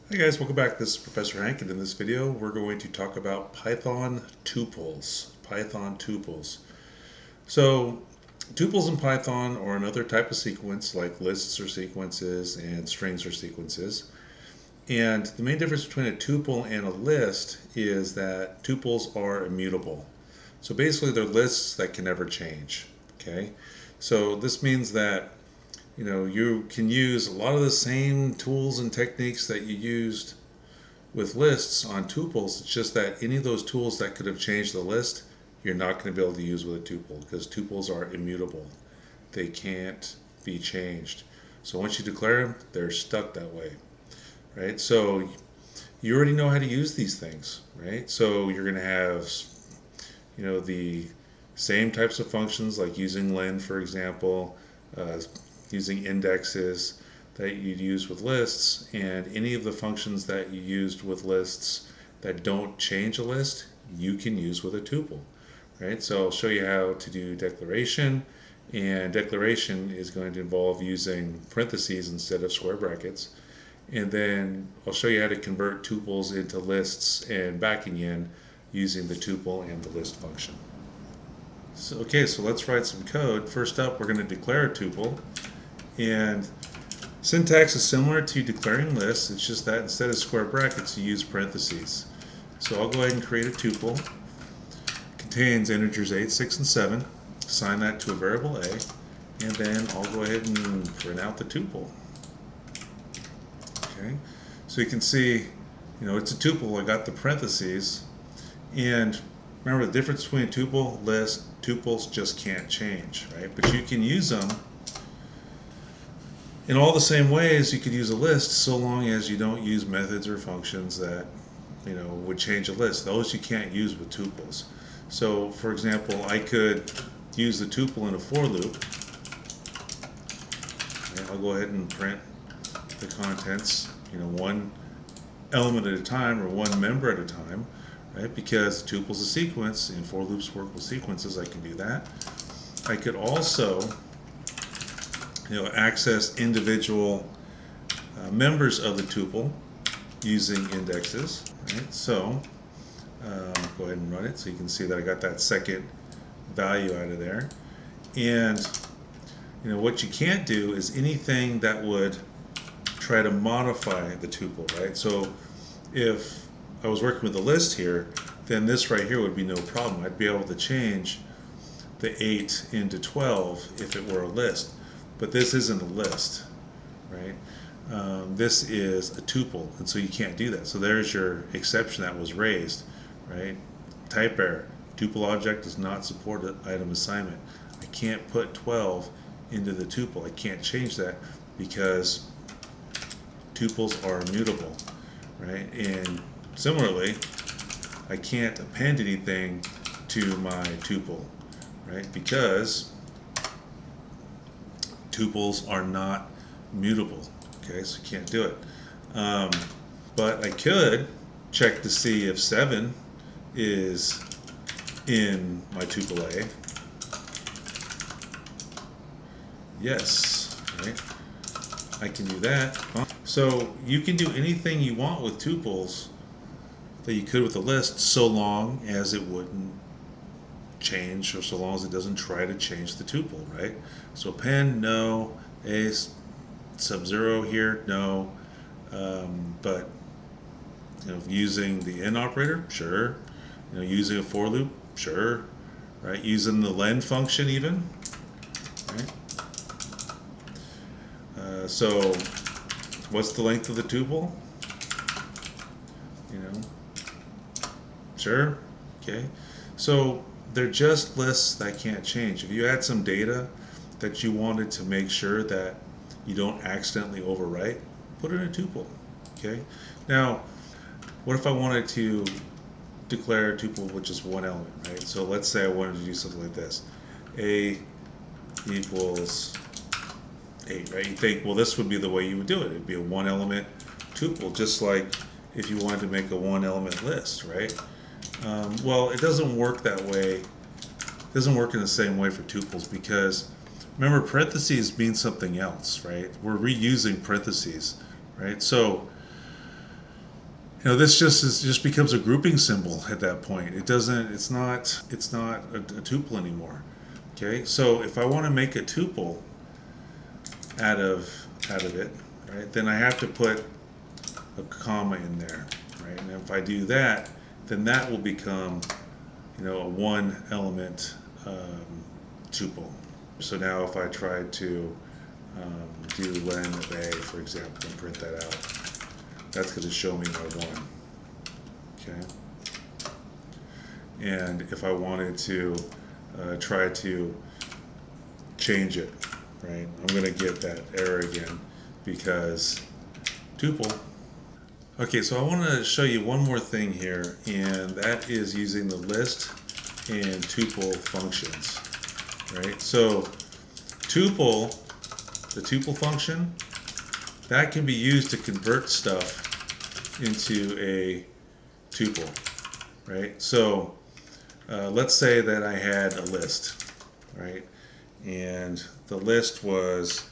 Hey guys, welcome back. This is Professor Hank, and in this video we're going to talk about Python tuples. Python tuples. So tuples in Python are another type of sequence like lists or sequences and strings or sequences. And the main difference between a tuple and a list is that tuples are immutable. So basically they're lists that can never change. Okay? So this means that you can use a lot of the same tools and techniques that you used with lists on tuples. It's just that any of those tools that could have changed the list, you're not going to be able to use with a tuple because tuples are immutable. They can't be changed. So once you declare them, they're stuck that way, right? So you already know how to use these things, right? So you're going to have, the same types of functions like using len, for example, using indexes that you'd use with lists, and any of the functions that you used with lists that don't change a list, you can use with a tuple, right? So I'll show you how to do declaration, and declaration is going to involve using parentheses instead of square brackets. And then I'll show you how to convert tuples into lists and backing in using the tuple and the list function. So let's write some code. First up, we're going to declare a tuple. And syntax is similar to declaring lists, it's just that instead of square brackets you use parentheses. So I'll go ahead and create a tuple. It contains integers 8, 6, and 7. Assign that to a variable a, and then I'll go ahead and print out the tuple. Okay, so you can see, it's a tuple. I got the parentheses, and remember the difference between a tuple, list, tuples just can't change, right? But you can use them in all the same ways you could use a list, so long as you don't use methods or functions that would change a list. Those you can't use with tuples. So for example, I could use the tuple in a for loop. And I'll go ahead and print the contents, one element at a time or one member at a time, right? Because the tuple is a sequence and for loops work with sequences, I can do that. I could also access individual members of the tuple using indexes, right? So go ahead and run it so you can see that I got that second value out of there. And what you can't do is anything that would try to modify the tuple, right? So if I was working with a list here, then this right here would be no problem. I'd be able to change the 8 into 12 if it were a list. But this isn't a list, right? This is a tuple, and so you can't do that. So there's your exception that was raised, right? Type error. Tuple object does not support item assignment. I can't put 12 into the tuple. I can't change that because tuples are immutable, right? And similarly, I can't append anything to my tuple, right? Because tuples are not mutable, okay, so you can't do it. But I could check to see if 7 is in my tuple A. Yes, right? I can do that. So you can do anything you want with tuples that you could with a list, so long as it wouldn't change, or so long as it doesn't try to change the tuple, right? So append, no. A sub 0 here, no. But using the in operator, sure. Using a for loop, sure. Right? Using the len function even, right? So what's the length of the tuple? Sure. Okay. So they're just lists that can't change. If you had some data that you wanted to make sure that you don't accidentally overwrite, put it in a tuple. Okay. Now, what if I wanted to declare a tuple with just one element, right? So let's say I wanted to do something like this: a equals 8, right? You think, well, this would be the way you would do it. It'd be a one element tuple, just like if you wanted to make a one element list, right? Well, it doesn't work that way. It doesn't work in the same way for tuples because remember, parentheses mean something else, right? We're reusing parentheses, right? So This just becomes a grouping symbol at that point. It doesn't. It's not a tuple anymore. Okay. So if I want to make a tuple out of it, right, then I have to put a comma in there, right? And if I do that, then that will become, a one element tuple. So now if I tried to do len of a, for example, and print that out, that's going to show me my one. Okay. And if I wanted to try to change it, right, I'm going to get that error again because tuple. Okay, so I want to show you one more thing here, and that is using the list and tuple functions, right? So tuple, the tuple function, that can be used to convert stuff into a tuple, right? So let's say that I had a list, right? And the list was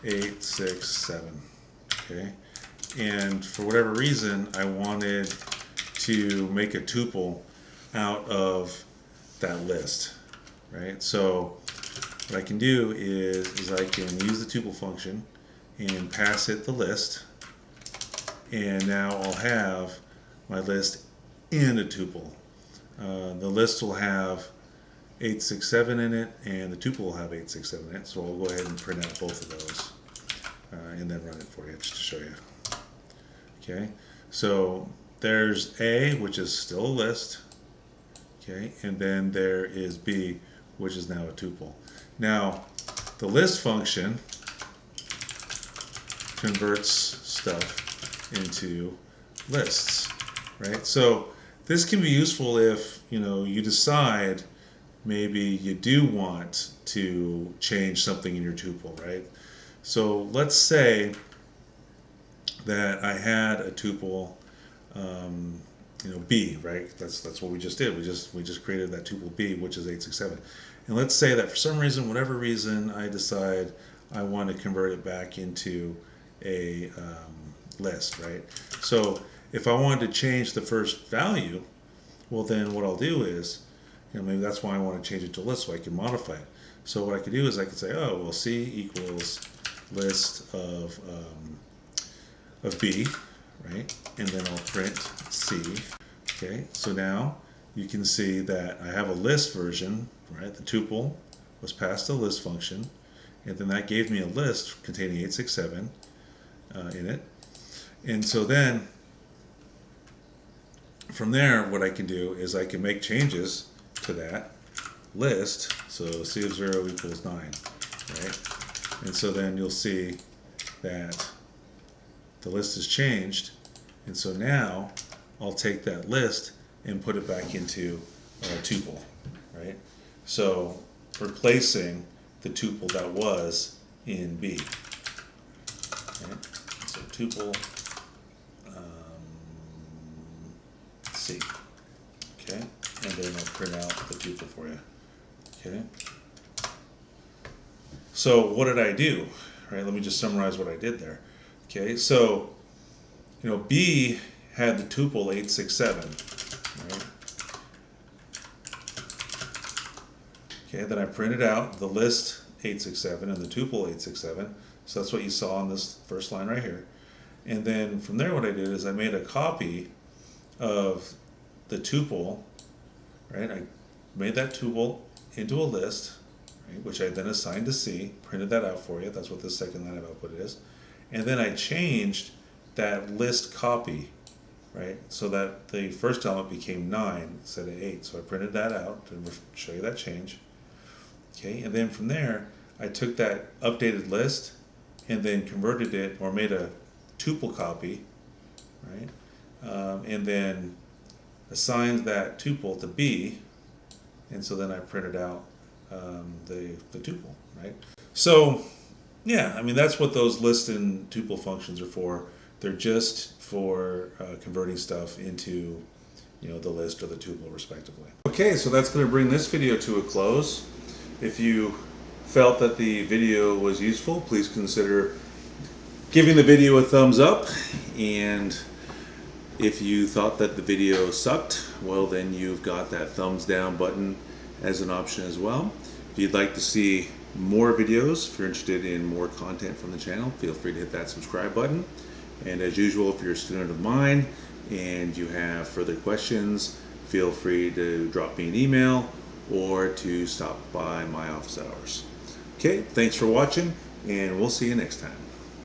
867, okay? And for whatever reason, I wanted to make a tuple out of that list, right? So what I can do is I can use the tuple function and pass it the list, and now I'll have my list in a tuple. The list will have 867 in it, and the tuple will have 867 in it, so I'll go ahead and print out both of those and then run it for you just to show you. Okay, so there's A, which is still a list, okay, and then there is B, which is now a tuple. Now, the list function converts stuff into lists, right? So this can be useful if, you decide maybe you do want to change something in your tuple, right? So let's say that I had a tuple, B, right? That's what we just did. We just created that tuple B, which is 867. And let's say that for some reason, whatever reason, I decide I want to convert it back into a list, right? So if I wanted to change the first value, well, then what I'll do is, maybe that's why I want to change it to a list so I can modify it. So what I could do is I could say, oh, well, C equals list of B, right? And then I'll print C. Okay, so now you can see that I have a list version, right? The tuple was passed the list function, and then that gave me a list containing 867 in it. And so then from there, what I can do is I can make changes to that list. So C of 0 equals 9, right? And so then you'll see that the list is changed, and so now I'll take that list and put it back into a tuple, right? So replacing the tuple that was in B. Okay? So tuple C. Okay, and then I'll print out the tuple for you. Okay. So what did I do? Right. Let me just summarize what I did there. Okay, so B had the tuple 867, right? Okay, then I printed out the list 867 and the tuple 867. So that's what you saw on this first line right here. And then from there, what I did is I made a copy of the tuple, right? I made that tuple into a list, right, which I then assigned to C, printed that out for you. That's what this second line of output is. And then I changed that list copy, right, so that the first element became 9 instead of 8. So I printed that out to show you that change. Okay, and then from there, I took that updated list and then converted it, or made a tuple copy, right, and then assigned that tuple to B, and so then I printed out the tuple, right? So yeah, I mean, that's what those list and tuple functions are for. They're just for converting stuff into, the list or the tuple, respectively. Okay, so that's going to bring this video to a close. If you felt that the video was useful, please consider giving the video a thumbs up and If you thought that the video sucked, well, then you've got that thumbs down button as an option as well. If you'd like to see more videos, if you're interested in more content from the channel, feel free to hit that subscribe button. And as usual, if you're a student of mine and you have further questions, feel free to drop me an email or to stop by my office hours. Okay, thanks for watching, and we'll see you next time.